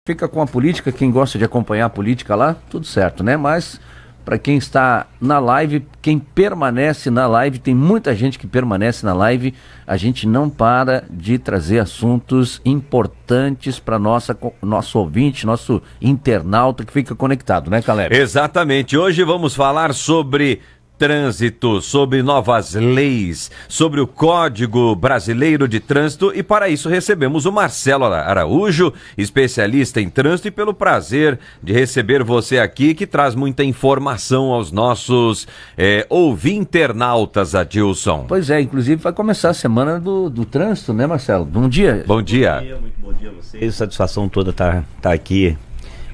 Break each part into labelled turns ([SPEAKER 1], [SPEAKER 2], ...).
[SPEAKER 1] Fica com a política, quem gosta de acompanhar a política lá, tudo certo, né? Mas para quem está na live, quem permanece na live, tem muita gente que permanece na live, a gente não para de trazer assuntos importantes para nosso ouvinte, nosso internauta que fica conectado, né, Caleb?
[SPEAKER 2] Exatamente. Hoje vamos falar sobre trânsito, sobre novas leis, sobre o Código Brasileiro de Trânsito, e para isso recebemos o Marcelo Araújo, especialista em trânsito, e pelo prazer de receber você aqui, que traz muita informação aos nossos ouvinternautas, Adilson.
[SPEAKER 1] Pois é, inclusive vai começar a semana do trânsito, né, Marcelo? Bom dia.
[SPEAKER 2] Bom dia.
[SPEAKER 3] Bom dia, muito bom dia a vocês. Satisfação toda tá aqui,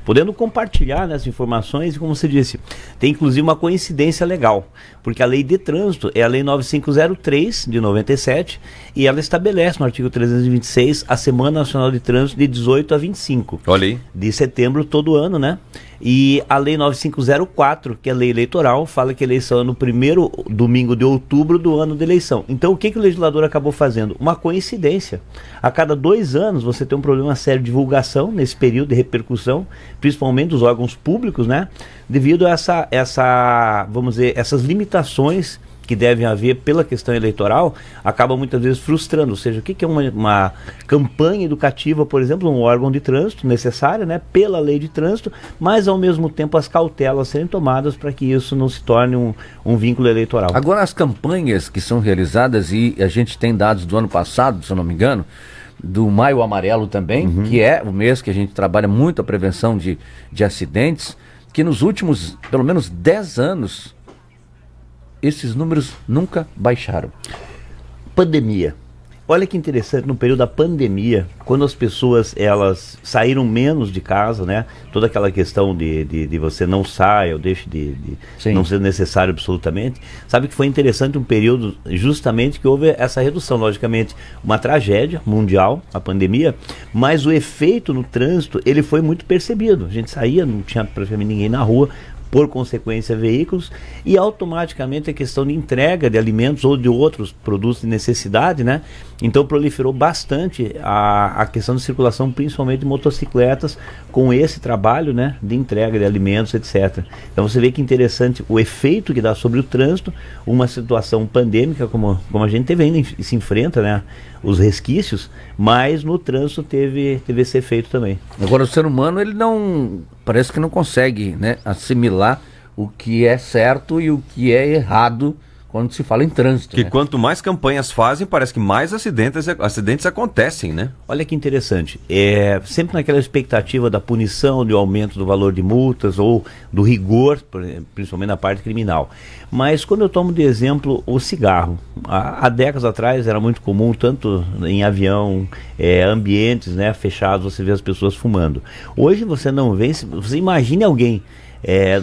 [SPEAKER 3] podendo compartilhar essas informações, e como você disse, tem inclusive uma coincidência legal, porque a lei de trânsito é a lei 9503 de 97, e ela estabelece no artigo 326 a Semana Nacional de Trânsito de 18 a 25
[SPEAKER 2] Olha aí.
[SPEAKER 3] de setembro todo ano, né? E a lei 9504, que é a lei eleitoral, fala que a eleição é no primeiro domingo de outubro do ano de eleição. Então o que o legislador acabou fazendo? Uma coincidência. A cada 2 anos você tem um problema sério de divulgação nesse período de repercussão, principalmente dos órgãos públicos, né? Devido a vamos dizer, essas limitações que devem haver pela questão eleitoral, acaba muitas vezes frustrando. Ou seja, o que é uma campanha educativa, por exemplo, um órgão de trânsito necessária, né, pela lei de trânsito, mas ao mesmo tempo as cautelas serem tomadas para que isso não se torne um vínculo eleitoral.
[SPEAKER 1] Agora, as campanhas que são realizadas, e a gente tem dados do ano passado, se eu não me engano, do Maio Amarelo também, que é o mês que a gente trabalha muito a prevenção de acidentes, que nos últimos, pelo menos 10 anos, esses números nunca baixaram.
[SPEAKER 3] Pandemia. Olha que interessante, no período da pandemia, quando as pessoas elas saíram menos de casa, né? Toda aquela questão de você não saia ou deixe de não ser necessário absolutamente. Sabe que foi interessante um período justamente que houve essa redução. Logicamente, uma tragédia mundial, a pandemia, mas o efeito no trânsito, ele foi muito percebido. A gente saía, não tinha praticamente ninguém na rua, por consequência veículos, e automaticamente a questão de entrega de alimentos ou de outros produtos de necessidade, né? Então proliferou bastante a questão de circulação, principalmente de motocicletas, com esse trabalho, né, de entrega de alimentos, etc. Então você vê que interessante o efeito que dá sobre o trânsito, uma situação pandêmica como a gente teve ainda e se enfrenta, né, os resquícios, mas no trânsito teve esse efeito também.
[SPEAKER 1] Agora o ser humano, ele não, parece que não consegue, né, assimilar o que é certo e o que é errado quando se fala em trânsito.
[SPEAKER 2] Que quanto mais campanhas fazem, parece que mais acidentes acontecem, né?
[SPEAKER 3] Olha que interessante, sempre naquela expectativa da punição, do aumento do valor de multas ou do rigor, principalmente na parte criminal. Mas quando eu tomo de exemplo o cigarro, há décadas atrás era muito comum, tanto em avião, ambientes, né, fechados, você vê as pessoas fumando. Hoje você não vê, você imagine alguém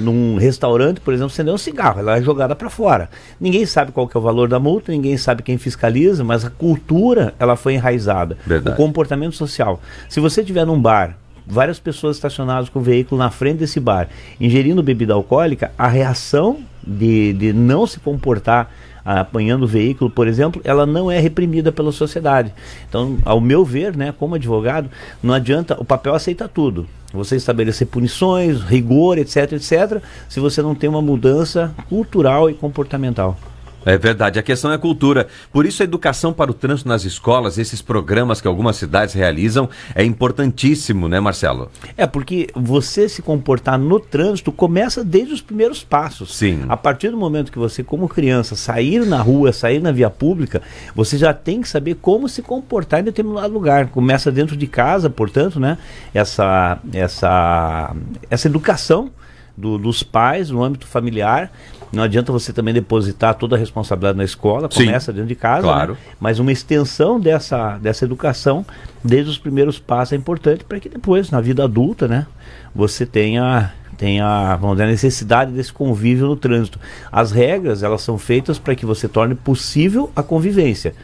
[SPEAKER 3] num restaurante, por exemplo, acender um cigarro, ela é jogada para fora. Ninguém sabe qual que é o valor da multa, ninguém sabe quem fiscaliza, mas a cultura, ela foi enraizada.
[SPEAKER 2] Verdade.
[SPEAKER 3] O comportamento social. Se você estiver num bar, várias pessoas estacionadas com o veículo na frente desse bar, ingerindo bebida alcoólica, a reação de não se comportar apanhando o veículo, por exemplo, ela não é reprimida pela sociedade. Então, ao meu ver, né, como advogado, não adianta, o papel aceita tudo. Você estabelecer punições, rigor, etc, etc, se você não tem uma mudança cultural e comportamental.
[SPEAKER 2] É verdade, a questão é a cultura. Por isso a educação para o trânsito nas escolas, esses programas que algumas cidades realizam, é importantíssimo, né, Marcelo?
[SPEAKER 3] Porque você se comportar no trânsito começa desde os primeiros passos.
[SPEAKER 2] Sim.
[SPEAKER 3] A partir do momento que você, como criança, sair na rua, sair na via pública, você já tem que saber como se comportar em determinado lugar. Começa dentro de casa, portanto, né, essa educação dos pais no âmbito familiar. Não adianta você também depositar toda a responsabilidade na escola, começa dentro de casa,
[SPEAKER 2] claro,
[SPEAKER 3] né? Mas uma extensão dessa educação desde os primeiros passos é importante para que depois, na vida adulta, né, você tenha vamos dizer, a necessidade desse convívio no trânsito. As regras, elas são feitas para que você torne possível a convivência.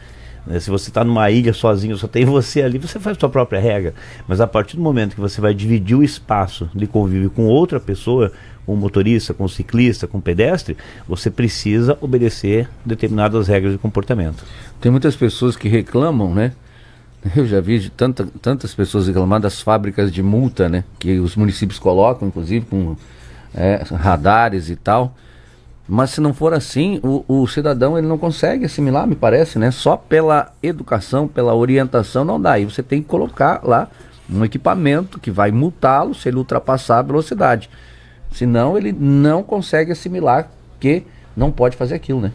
[SPEAKER 3] Se você está numa ilha sozinho, só tem você ali, você faz a sua própria regra. Mas a partir do momento que você vai dividir o espaço de convívio com outra pessoa, com o motorista, com o ciclista, com o pedestre, você precisa obedecer determinadas regras de comportamento.
[SPEAKER 1] Tem muitas pessoas que reclamam, né, Eu já vi de tantas pessoas reclamar das fábricas de multa, né? Que os municípios colocam, inclusive, com radares e tal. Mas se não for assim, o cidadão ele não consegue assimilar, me parece, né? Só pela educação, pela orientação não dá. E você tem que colocar lá um equipamento que vai multá-lo se ele ultrapassar a velocidade. Senão ele não consegue assimilar que não pode fazer aquilo, né?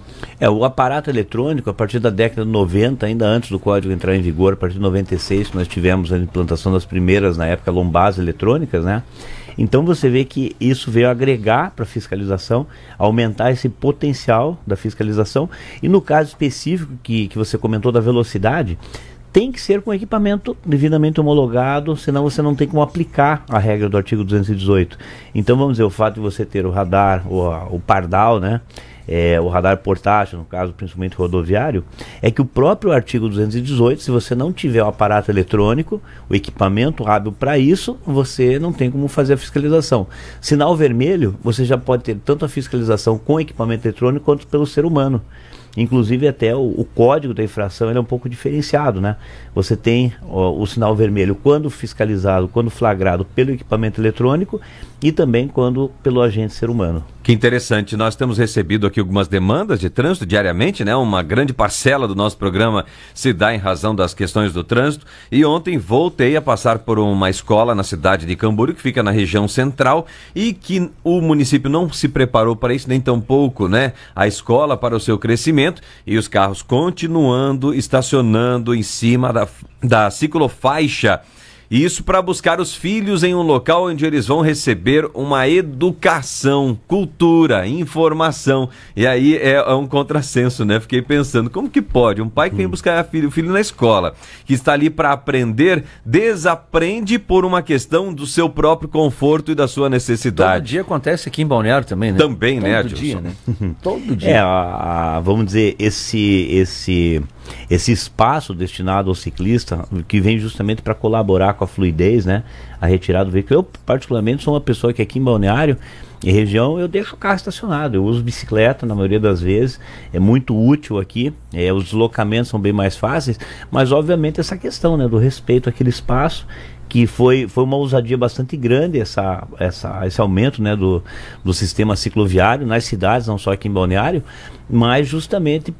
[SPEAKER 3] O aparato eletrônico, a partir da década de 90, ainda antes do código entrar em vigor, a partir de 96, nós tivemos a implantação das primeiras, na época, lombadas eletrônicas, né? Então você vê que isso veio agregar para a fiscalização, aumentar esse potencial da fiscalização. E no caso específico que você comentou da velocidade, tem que ser com equipamento devidamente homologado, senão você não tem como aplicar a regra do artigo 218. Então vamos dizer, o fato de você ter o radar, o pardal, né? O radar portátil, no caso principalmente rodoviário, é que o próprio artigo 218, se você não tiver o aparato eletrônico, o equipamento hábil para isso, você não tem como fazer a fiscalização. Sinal vermelho, você já pode ter tanto a fiscalização com equipamento eletrônico quanto pelo ser humano. Inclusive até o código da infração ele é um pouco diferenciado, né? Você tem o sinal vermelho quando fiscalizado, quando flagrado pelo equipamento eletrônico e também quando pelo agente ser humano.
[SPEAKER 2] Que interessante, nós temos recebido aqui algumas demandas de trânsito diariamente, né? Uma grande parcela do nosso programa se dá em razão das questões do trânsito. E ontem voltei a passar por uma escola na cidade de Camboriú, que fica na região central, e que o município não se preparou para isso, nem tampouco, né? A escola para o seu crescimento, e os carros continuando estacionando em cima da ciclofaixa. Isso para buscar os filhos em um local onde eles vão receber uma educação, cultura, informação. E aí é um contrassenso, né? Fiquei pensando, como que pode? Um pai que vem buscar o filho na escola, que está ali para aprender, desaprende por uma questão do seu próprio conforto e da sua necessidade.
[SPEAKER 1] Todo dia acontece aqui em Balneário também, né?
[SPEAKER 2] Também,
[SPEAKER 1] todo
[SPEAKER 2] né, Adilson?
[SPEAKER 1] Dia, né? Todo dia.
[SPEAKER 3] Vamos dizer, esse espaço destinado ao ciclista, que vem justamente para colaborar com a fluidez, né? A retirada do veículo. Eu, particularmente, sou uma pessoa que aqui em Balneário, em região, eu deixo o carro estacionado. Eu uso bicicleta na maioria das vezes. É muito útil aqui. Os deslocamentos são bem mais fáceis. Mas, obviamente, essa questão, né, do respeito àquele espaço, que foi uma ousadia bastante grande esse aumento, né, do sistema cicloviário nas cidades, não só aqui em Balneário, mas justamente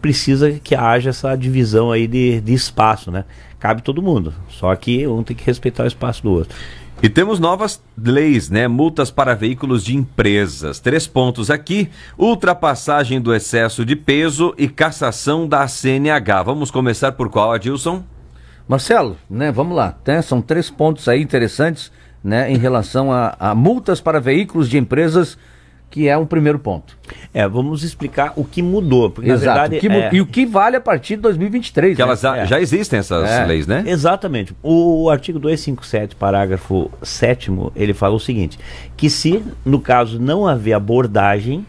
[SPEAKER 3] precisa que haja essa divisão aí de espaço, né? Cabe todo mundo, só que um tem que respeitar o espaço do outro.
[SPEAKER 2] E temos novas leis, né? Multas para veículos de empresas. 3 pontos aqui: ultrapassagem do excesso de peso e cassação da CNH. Vamos começar por qual, Adilson?
[SPEAKER 1] Marcelo, né? Vamos lá. São 3 pontos aí interessantes, né? Em relação a multas para veículos de empresas, que é um primeiro ponto.
[SPEAKER 3] Vamos explicar o que mudou. Porque,
[SPEAKER 1] exato,
[SPEAKER 3] na verdade,
[SPEAKER 1] e o que vale a partir de 2023.
[SPEAKER 2] Que elas já existem essas leis, né?
[SPEAKER 3] Exatamente. O artigo 257, parágrafo 7º, ele fala o seguinte, que se, no caso, não haver abordagem,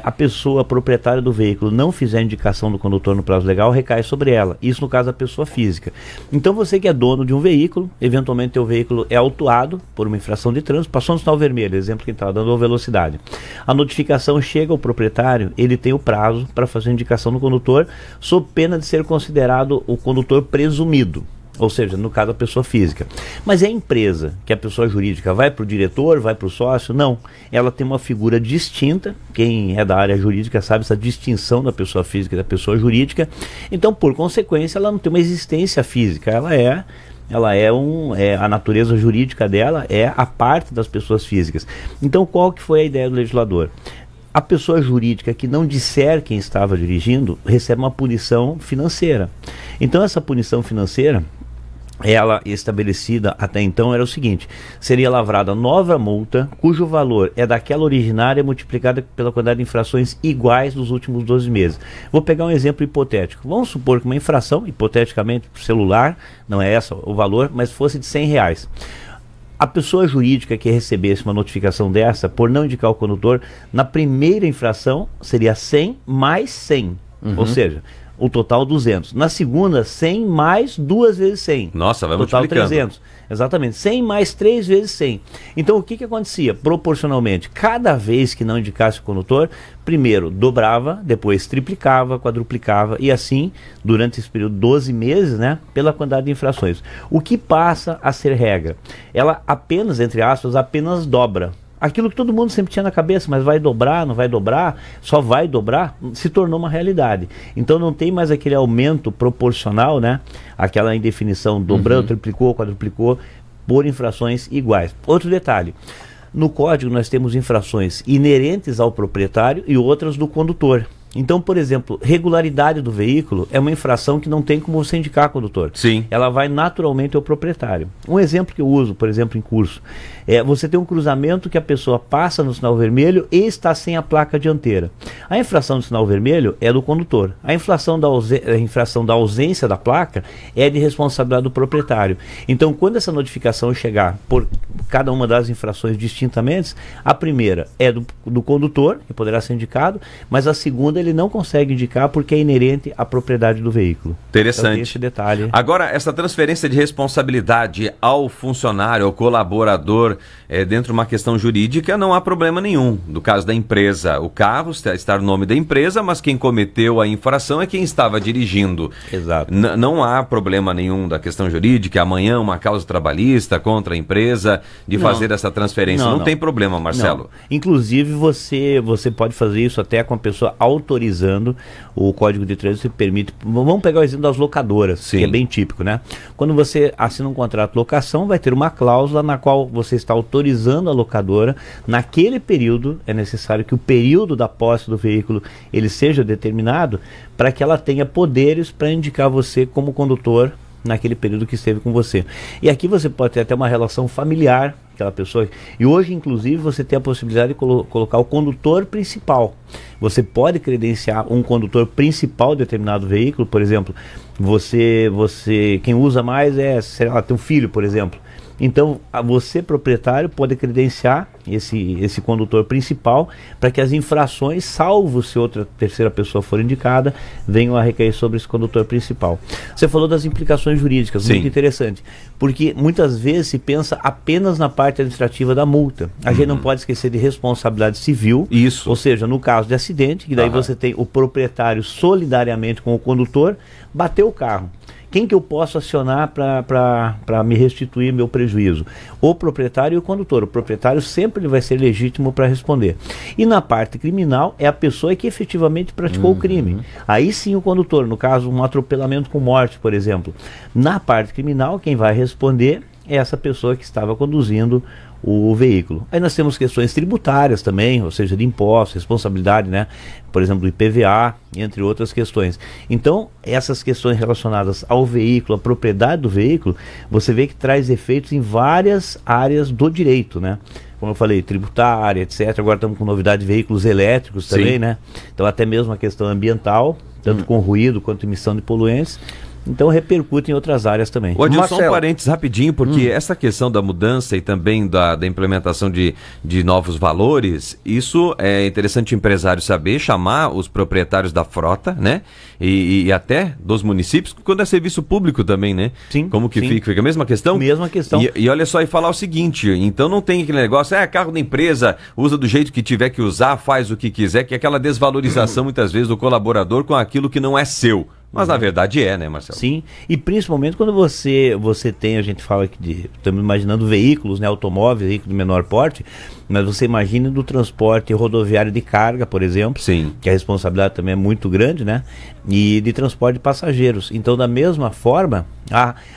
[SPEAKER 3] a pessoa proprietária do veículo não fizer indicação do condutor no prazo legal, recai sobre ela. Isso no caso da pessoa física. Então você que é dono de um veículo, eventualmente teu veículo é autuado por uma infração de trânsito, passou no sinal vermelho, exemplo que estava dando velocidade. A notificação chega ao proprietário, ele tem o prazo para fazer a indicação do condutor, sob pena de ser considerado o condutor presumido. Ou seja, no caso a pessoa física. Mas é a empresa, que a pessoa jurídica vai para o diretor, vai para o sócio? Não. Ela tem uma figura distinta. Quem é da área jurídica sabe essa distinção da pessoa física e da pessoa jurídica. Então, por consequência, ela não tem uma existência física. A natureza jurídica dela é a parte das pessoas físicas. Então, qual que foi a ideia do legislador? A pessoa jurídica que não disser quem estava dirigindo recebe uma punição financeira. Então, essa punição financeira, ela estabelecida até então era o seguinte: seria lavrada nova multa cujo valor é daquela originária multiplicada pela quantidade de infrações iguais dos últimos 12 meses. Vou pegar um exemplo hipotético. Vamos supor que uma infração, hipoteticamente por celular, não é essa o valor, mas fosse de R$100. A pessoa jurídica que recebesse uma notificação dessa, por não indicar o condutor, na primeira infração seria 100 mais 100. Ou seja, o total 200. Na segunda, 100 mais 2 vezes 100.
[SPEAKER 2] Nossa, vai
[SPEAKER 3] total
[SPEAKER 2] multiplicando.
[SPEAKER 3] 300. Exatamente, 100 mais 3 vezes 100. Então o que acontecia? Proporcionalmente, cada vez que não indicasse o condutor, primeiro dobrava, depois triplicava, quadruplicava e assim, durante esse período 12 meses, né, pela quantidade de infrações. O que passa a ser regra? Ela apenas, entre aspas, apenas dobra. Aquilo que todo mundo sempre tinha na cabeça, mas vai dobrar, não vai dobrar, só vai dobrar, se tornou uma realidade. Então não tem mais aquele aumento proporcional, né? Aquela indefinição, dobrou, triplicou, quadruplicou, por infrações iguais. Outro detalhe, no código nós temos infrações inerentes ao proprietário e outras do condutor. Então, por exemplo, regularidade do veículo é uma infração que não tem como você indicar condutor.
[SPEAKER 2] Sim.
[SPEAKER 3] Ela vai naturalmente ao proprietário. Um exemplo que eu uso, por exemplo, em curso, é você tem um cruzamento que a pessoa passa no sinal vermelho e está sem a placa dianteira. A infração do sinal vermelho é do condutor. A infração da ausência da placa é de responsabilidade do proprietário. Então, quando essa notificação chegar por cada uma das infrações distintamente, a primeira é do condutor, que poderá ser indicado, mas a segunda ele não consegue indicar porque é inerente à propriedade do veículo.
[SPEAKER 2] Interessante.
[SPEAKER 3] Então, esse detalhe.
[SPEAKER 2] Agora, essa transferência de responsabilidade ao funcionário, ao colaborador, dentro de uma questão jurídica, não há problema nenhum. No caso da empresa, o carro está no nome da empresa, mas quem cometeu a infração é quem estava dirigindo.
[SPEAKER 3] Exato.
[SPEAKER 2] Não há problema nenhum da questão jurídica, amanhã uma causa trabalhista contra a empresa de fazer essa transferência. Não tem problema, Marcelo.
[SPEAKER 3] Não. Inclusive, você pode fazer isso até com a pessoa autorizando. O Código de Trânsito permite. Vamos pegar o exemplo das locadoras,
[SPEAKER 2] Sim.
[SPEAKER 3] que é bem típico, né? Quando você assina um contrato de locação, vai ter uma cláusula na qual você está autorizando a locadora. Naquele período, é necessário que o período da posse do veículo ele seja determinado para que ela tenha poderes para indicar você como condutor naquele período que esteve com você. E aqui você pode ter até uma relação familiar, aquela pessoa. E hoje, inclusive, você tem a possibilidade de colocar o condutor principal. Você pode credenciar um condutor principal de determinado veículo, por exemplo, quem usa mais sei lá, teu filho, por exemplo. Então, você, proprietário, pode credenciar esse condutor principal para que as infrações, salvo se outra terceira pessoa for indicada, venham a recair sobre esse condutor principal. Você falou das implicações jurídicas,
[SPEAKER 2] Sim.
[SPEAKER 3] muito interessante, porque muitas vezes se pensa apenas na parte administrativa da multa. A gente não pode esquecer de responsabilidade civil,
[SPEAKER 2] Isso.
[SPEAKER 3] ou seja, no caso de acidente, que daí você tem o proprietário solidariamente com o condutor, bateu o carro. Quem que eu posso acionar para me restituir meu prejuízo? O proprietário e o condutor. O proprietário sempre vai ser legítimo para responder. E na parte criminal é a pessoa que efetivamente praticou o crime. Aí sim o condutor, no caso um atropelamento com morte, por exemplo. Na parte criminal quem vai responder é essa pessoa que estava conduzindo o veículo. Aí nós temos questões tributárias também, ou seja, de impostos, responsabilidade, né? Por exemplo, do IPVA, entre outras questões. Então, essas questões relacionadas ao veículo, à propriedade do veículo, você vê que traz efeitos em várias áreas do direito, né? Como eu falei, tributária, etc. Agora estamos com novidade de veículos elétricos também,
[SPEAKER 2] Sim.
[SPEAKER 3] né? Então, até mesmo a questão ambiental, tanto com ruído quanto emissão de poluentes. Então repercute em outras áreas também.
[SPEAKER 2] O Adilson, só um
[SPEAKER 1] Marcelo.
[SPEAKER 2] parênteses rapidinho, porque essa questão da mudança e também da implementação de novos valores, isso é interessante o empresário saber, chamar os proprietários da frota, né? E até dos municípios, quando é serviço público também, né?
[SPEAKER 3] Sim,
[SPEAKER 2] Como que
[SPEAKER 3] sim.
[SPEAKER 2] fica a mesma questão?
[SPEAKER 3] Mesma questão.
[SPEAKER 2] E olha só, e falar o seguinte, então não tem aquele negócio, carro da empresa, usa do jeito que tiver que usar, faz o que quiser, que é aquela desvalorização muitas vezes do colaborador com aquilo que não é seu. Mas na verdade né, Marcelo?
[SPEAKER 3] Sim, e principalmente quando você tem, a gente fala que estamos imaginando veículos, né, automóveis, veículos de menor porte, mas você imagina do transporte rodoviário de carga, por exemplo,
[SPEAKER 2] Sim.
[SPEAKER 3] que a responsabilidade também é muito grande, né, e de transporte de passageiros. Então, da mesma forma,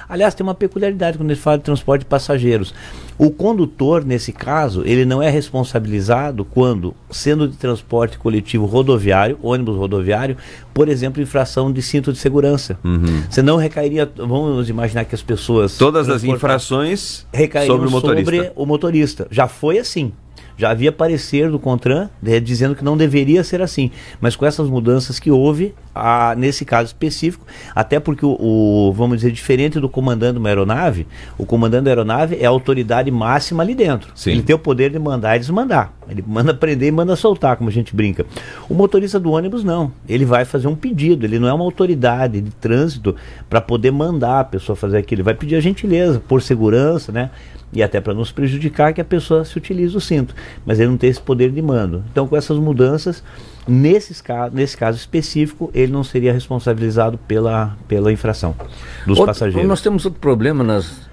[SPEAKER 3] aliás, tem uma peculiaridade quando a gente fala de transporte de passageiros. O condutor, nesse caso, ele não é responsabilizado quando, sendo de transporte coletivo rodoviário, ônibus rodoviário, por exemplo, infração de cinto de segurança. Você não recairia, vamos imaginar que as pessoas...
[SPEAKER 2] Todas as infrações
[SPEAKER 3] recairiam
[SPEAKER 2] sobre o motorista.
[SPEAKER 3] sobre o motorista. Já foi assim. Já havia parecer do CONTRAN dizendo que não deveria ser assim. Mas com essas mudanças que houve, nesse caso específico, até porque vamos dizer, diferente do comandante de uma aeronave, o comandante da aeronave é a autoridade máxima ali dentro.
[SPEAKER 2] Sim.
[SPEAKER 3] Ele tem o poder de mandar e desmandar. Ele manda prender e manda soltar, como a gente brinca. O motorista do ônibus não. Ele vai fazer um pedido. Ele não é uma autoridade de trânsito para poder mandar a pessoa fazer aquilo. Ele vai pedir a gentileza, por segurança, né? E até para não se prejudicar que a pessoa se utilize o cinto. Mas ele não tem esse poder de mando. Então, com essas mudanças, nesse caso específico, ele não seria responsabilizado pela infração dos passageiros.
[SPEAKER 1] Nós temos outro problema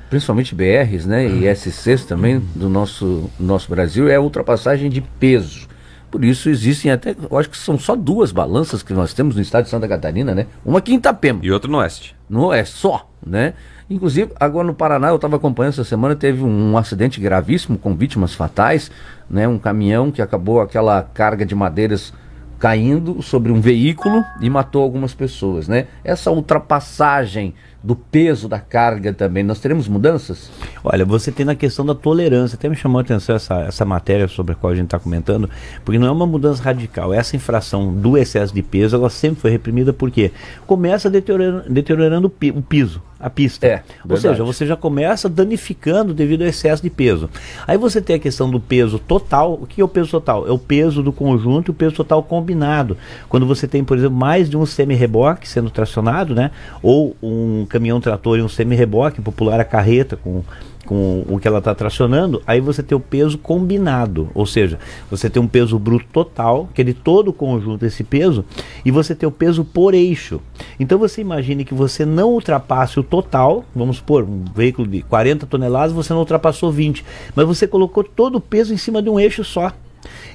[SPEAKER 1] principalmente BRs, né, e SCs também do nosso Brasil, é a ultrapassagem de peso. Por isso existem até, eu acho que são só 2 balanças que nós temos no estado de Santa Catarina, né? Uma aqui em Itapema.
[SPEAKER 2] E outra no Oeste.
[SPEAKER 1] No Oeste, só, né? Inclusive, agora no Paraná, eu estava acompanhando essa semana, teve um acidente gravíssimo com vítimas fatais, né? Um caminhão que acabou aquela carga de madeiras caindo sobre um veículo e matou algumas pessoas, né? Essa ultrapassagem do peso da carga também, nós teremos mudanças?
[SPEAKER 3] Olha, você tem na questão da tolerância, até me chamou a atenção essa matéria sobre a qual a gente está comentando, porque não é uma mudança radical. Essa infração do excesso de peso, ela sempre foi reprimida porque começa deteriorando o piso, a pista. Ou seja, você já começa danificando devido ao excesso de peso. Aí você tem a questão do peso total. O que é o peso total? É o peso do conjunto e o peso total combinado. Quando você tem, por exemplo, mais de um semi-reboque sendo tracionado, né? Ou um caminhão-trator e um semi-reboque, popular a carreta com o que ela está tracionando, aí você tem o peso combinado, ou seja, você tem um peso bruto total, que é de todo o conjunto esse peso, e você tem o peso por eixo. Então você imagine que você não ultrapasse o total, vamos supor, um veículo de 40 toneladas, você não ultrapassou 20, mas você colocou todo o peso em cima de um eixo só.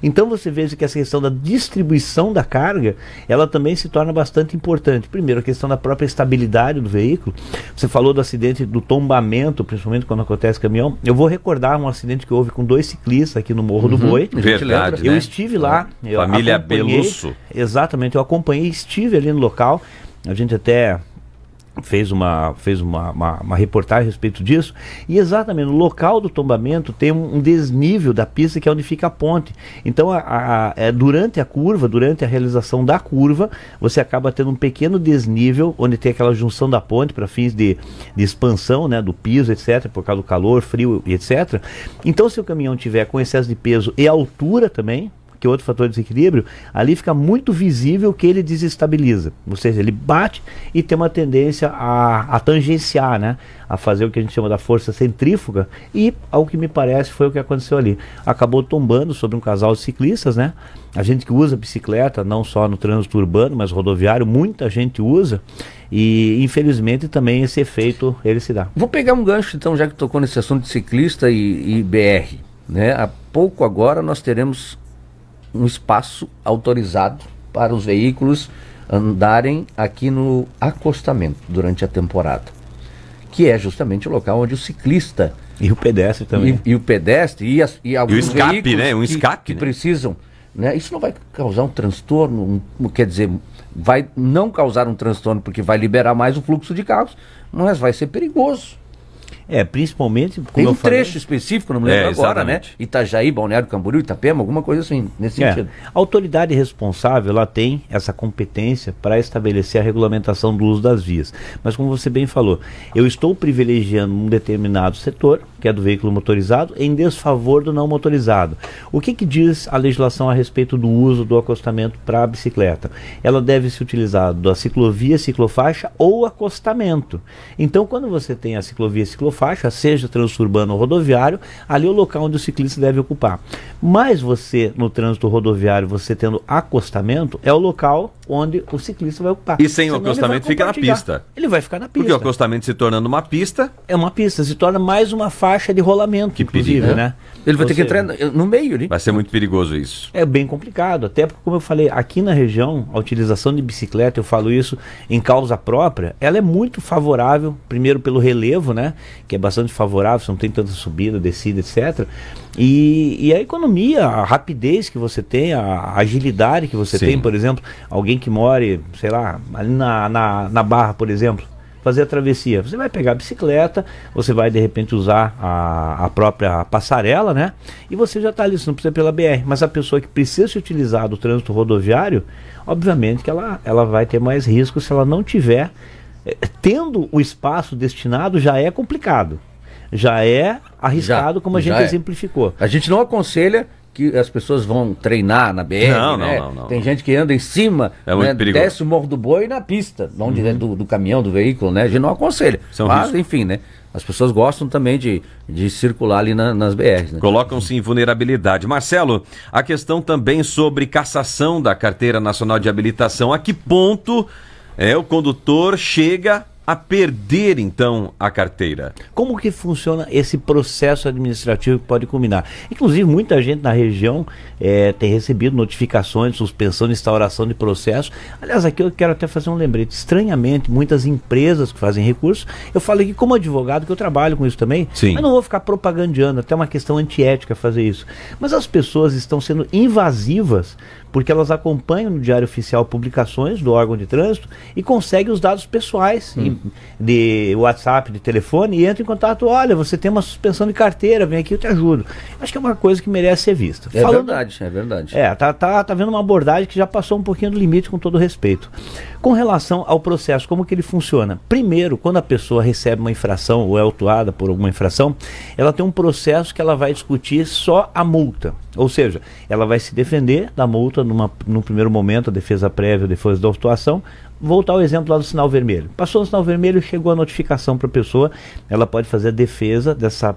[SPEAKER 3] Então você veja que essa questão da distribuição da carga, ela também se torna bastante importante. Primeiro, a questão da própria estabilidade do veículo. Você falou do acidente do tombamento, principalmente quando acontece caminhão. Eu vou recordar um acidente que houve com 2 ciclistas aqui no Morro do Boi.
[SPEAKER 2] Verdade,
[SPEAKER 3] eu estive lá.
[SPEAKER 2] Família Belusso.
[SPEAKER 3] Exatamente, eu acompanhei, estive ali no local. A gente até fez uma reportagem a respeito disso, e exatamente no local do tombamento tem um desnível da pista que é onde fica a ponte. Então durante a curva, durante a realização da curva, você acaba tendo um pequeno desnível onde tem aquela junção da ponte para fins de expansão, né, do piso, etc, por causa do calor, frio e etc. Então se o caminhão tiver com excesso de peso e altura também, que é outro fator de desequilíbrio, ali fica muito visível que ele desestabiliza. Ou seja, ele bate e tem uma tendência a tangenciar, né? A fazer o que a gente chama da força centrífuga, e, ao que me parece, foi o que aconteceu ali. Acabou tombando sobre um casal de ciclistas, né? A gente que usa bicicleta, não só no trânsito urbano, mas rodoviário, muita gente usa, e infelizmente também esse efeito ele se dá.
[SPEAKER 1] Vou pegar um gancho então, já que tocou nesse assunto de ciclista e BR, né? Há pouco agora nós teremos um espaço autorizado para os veículos andarem aqui no acostamento durante a temporada, que é justamente o local onde o ciclista
[SPEAKER 3] e o pedestre também
[SPEAKER 1] e o pedestre e alguns
[SPEAKER 2] o escape,
[SPEAKER 1] veículos,
[SPEAKER 2] né?
[SPEAKER 1] que precisam, né? Isso não vai causar um transtorno, quer dizer, vai não causar um transtorno porque vai liberar mais o fluxo de carros, mas vai ser perigoso.
[SPEAKER 3] Principalmente...
[SPEAKER 1] Tem um trecho específico, não me lembro agora,
[SPEAKER 2] exatamente,
[SPEAKER 1] né? Itajaí, Balneário Camboriú, Itapema, alguma coisa assim, nesse sentido.
[SPEAKER 3] A autoridade responsável, ela tem essa competência para estabelecer a regulamentação do uso das vias. Mas como você bem falou, eu estou privilegiando um determinado setor, que é do veículo motorizado, em desfavor do não motorizado. O que diz a legislação a respeito do uso do acostamento para a bicicleta? Ela deve se utilizar da ciclovia, ciclofaixa ou acostamento. Então, quando você tem a ciclovia, ciclofaixa, seja trânsito urbano ou rodoviário, ali é o local onde o ciclista deve ocupar. Mas você, no trânsito rodoviário, você tendo acostamento, é o local onde o ciclista vai ocupar.
[SPEAKER 2] E sem o acostamento fica na pista.
[SPEAKER 3] Ele vai ficar na pista.
[SPEAKER 2] Porque o acostamento se tornando uma pista...
[SPEAKER 3] É uma pista, se torna mais uma faixa de rolamento,
[SPEAKER 2] que
[SPEAKER 3] inclusive,
[SPEAKER 2] perigo,
[SPEAKER 3] né?
[SPEAKER 1] Ele vai ter que entrar no meio ali.
[SPEAKER 2] Vai ser muito perigoso isso.
[SPEAKER 3] É bem complicado, até porque, como eu falei, aqui na região, a utilização de bicicleta, eu falo isso em causa própria, ela é muito favorável, primeiro pelo relevo, né? Que é bastante favorável, você não tem tanta subida, descida, etc. E a economia, a rapidez que você tem, a agilidade que você tem, por exemplo, alguém que more, sei lá, ali na Barra, por exemplo, fazer a travessia. Você vai pegar a bicicleta, você vai de repente usar a própria passarela, né? E você já está ali, você não precisa ir pela BR. Mas a pessoa que precisa se utilizar do trânsito rodoviário, obviamente que ela vai ter mais risco se ela não tiver. Tendo o espaço destinado já é complicado. Já é arriscado, como a gente exemplificou.
[SPEAKER 1] A gente não aconselha que as pessoas vão treinar na BR, né?
[SPEAKER 2] Não.
[SPEAKER 1] Tem gente que anda em cima,
[SPEAKER 2] muito perigoso.
[SPEAKER 1] Desce o Morro do Boi na pista, onde é do caminhão, do veículo, né? A gente não aconselha. Mas, enfim, né? As pessoas gostam também de circular ali nas BRs, né?
[SPEAKER 2] Colocam-se em vulnerabilidade. Marcelo, a questão também sobre cassação da Carteira Nacional de Habilitação. A que ponto o condutor chega a perder, então, a carteira?
[SPEAKER 3] Como que funciona esse processo administrativo que pode culminar? Inclusive, muita gente na região tem recebido notificações de suspensão, instauração de processo. Aliás, aqui eu quero até fazer um lembrete. Estranhamente, muitas empresas que fazem recursos, eu falei que como advogado, que eu trabalho com isso também,
[SPEAKER 2] sim,
[SPEAKER 3] mas não vou ficar propagandeando, até uma questão antiética fazer isso. Mas as pessoas estão sendo invasivas porque elas acompanham no Diário Oficial publicações do órgão de trânsito e conseguem os dados pessoais de WhatsApp, de telefone, e entram em contato. Olha, você tem uma suspensão de carteira, vem aqui, eu te ajudo. Acho que é uma coisa que merece ser vista.
[SPEAKER 1] É verdade.
[SPEAKER 3] Tá vendo uma abordagem que já passou um pouquinho do limite, com todo respeito. Com relação ao processo, como que ele funciona? Primeiro, quando a pessoa recebe uma infração ou é autuada por alguma infração, ela tem um processo que ela vai discutir só a multa. Ou seja, ela vai se defender da multa num primeiro momento, a defesa prévia, a defesa da autuação. Voltar ao exemplo lá do sinal vermelho. Passou no sinal vermelho, chegou a notificação para a pessoa, ela pode fazer a defesa dessa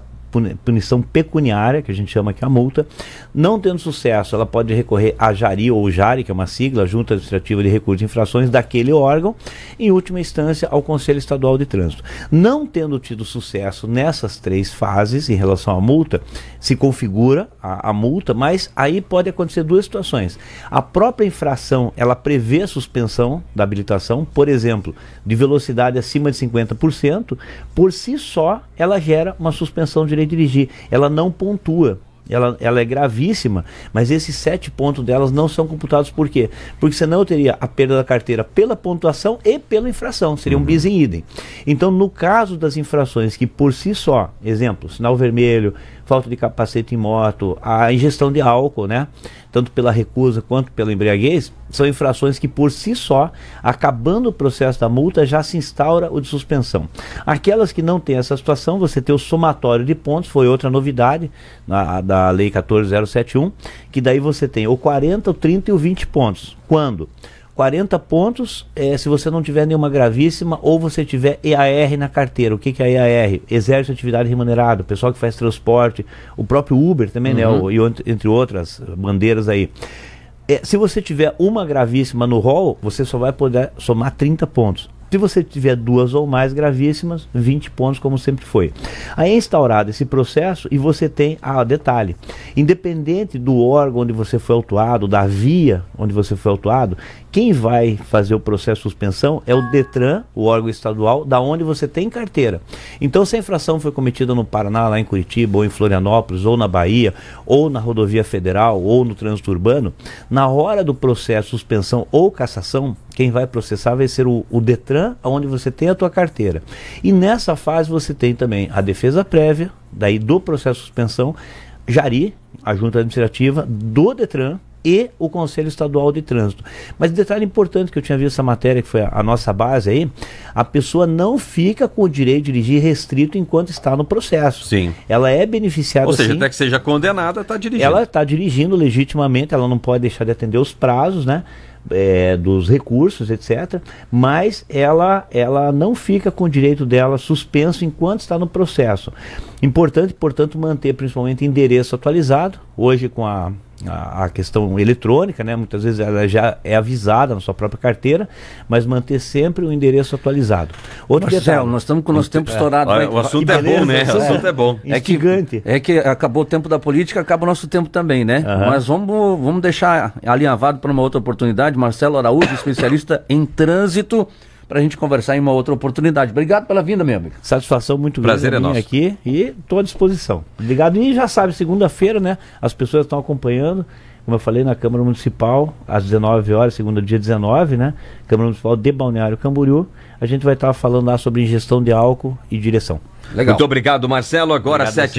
[SPEAKER 3] punição pecuniária, que a gente chama aqui a multa. Não tendo sucesso, ela pode recorrer à JARI ou JARI, que é uma sigla, Junta Administrativa de Recursos de Infrações, daquele órgão, em última instância ao Conselho Estadual de Trânsito. Não tendo tido sucesso nessas três fases em relação à multa, se configura a multa, mas aí pode acontecer duas situações. A própria infração, ela prevê a suspensão da habilitação, por exemplo, de velocidade acima de 50%, por si só ela gera uma suspensão de direito de dirigir, ela não pontua. Ela é gravíssima, mas esses 7 pontos delas não são computados. Por quê? Porque senão eu teria a perda da carteira pela pontuação e pela infração, seria um bis in idem. Então, no caso das infrações que por si só, exemplo, sinal vermelho, falta de capacete em moto, a ingestão de álcool, né? Tanto pela recusa quanto pela embriaguez, são infrações que por si só, acabando o processo da multa, já se instaura o de suspensão. Aquelas que não têm essa situação, você tem o somatório de pontos, foi outra novidade da Lei 14.071, que daí você tem o 40, o 30 e o 20 pontos. Quando? 40 pontos se você não tiver nenhuma gravíssima ou você tiver EAR na carteira. O que é EAR? Exerce atividade remunerada, o pessoal que faz transporte, o próprio Uber também, né? Entre outras bandeiras aí. Se você tiver uma gravíssima no rol, você só vai poder somar 30 pontos. Se você tiver 2 ou mais gravíssimas, 20 pontos, como sempre foi. Aí é instaurado esse processo e você tem, detalhe, independente do órgão onde você foi autuado, da via onde você foi autuado, quem vai fazer o processo de suspensão é o DETRAN, o órgão estadual, da onde você tem carteira. Então, se a infração foi cometida no Paraná, lá em Curitiba, ou em Florianópolis, ou na Bahia, ou na rodovia federal, ou no trânsito urbano, na hora do processo de suspensão ou cassação, quem vai processar vai ser o DETRAN, onde você tem a tua carteira. E nessa fase você tem também a defesa prévia, daí do processo de suspensão, JARI, a Junta Administrativa, do DETRAN, e o Conselho Estadual de Trânsito. Mas detalhe importante que eu tinha visto essa matéria, que foi a nossa base aí, a pessoa não fica com o direito de dirigir restrito enquanto está no processo.
[SPEAKER 2] Sim.
[SPEAKER 3] Ela é beneficiada.
[SPEAKER 2] Ou seja,
[SPEAKER 3] sim,
[SPEAKER 2] até que seja condenada, está dirigindo.
[SPEAKER 3] Ela está dirigindo legitimamente, ela não pode deixar de atender os prazos, né? Dos recursos, etc. Mas ela não fica com o direito dela suspenso enquanto está no processo. Importante, portanto, manter principalmente endereço atualizado. Hoje, com a questão eletrônica, né? Muitas vezes ela já é avisada na sua própria carteira, mas manter sempre o endereço atualizado. Outro detalhe,
[SPEAKER 1] nós estamos com o nosso tempo estourado.
[SPEAKER 2] O assunto é bom, né? O assunto é bom.
[SPEAKER 3] É
[SPEAKER 1] que acabou o tempo da política, acaba o nosso tempo também, né? Mas vamos deixar alinhavado para uma outra oportunidade. Marcelo Araújo, especialista em trânsito, para a gente conversar em uma outra oportunidade. Obrigado pela vinda, meu amigo.
[SPEAKER 3] Satisfação muito grande.
[SPEAKER 2] Prazer é nosso.
[SPEAKER 3] Aqui e estou à disposição. Obrigado. E já sabe, segunda-feira, né? As pessoas estão acompanhando, como eu falei, na Câmara Municipal, às 19 horas, segunda dia 19, né? Câmara Municipal de Balneário Camboriú. A gente vai estar falando lá sobre ingestão de álcool e direção.
[SPEAKER 2] Legal. Muito obrigado, Marcelo. Agora, 7h.